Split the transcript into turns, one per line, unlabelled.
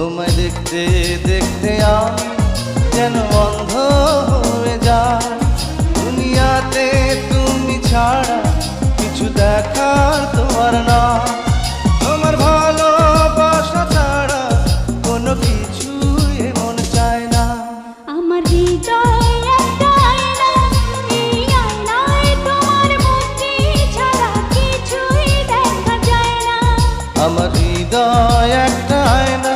তোমায় দেখতে দেখতে আমি যেন অন্ধ হয়ে যাই। দুনিয়াতে তুমি ছাড়া কিছু দেখার তোমার না। তোমার ভালোবাসা ছাড়া কোনো কিছুই মন চায় না।
আমার হৃদয় একটা আয়না, এই আয়নায় তোমার মুখটি ছাড়া কিছুই দেখা যায় না।
আমার হৃদয় একটা আয়না,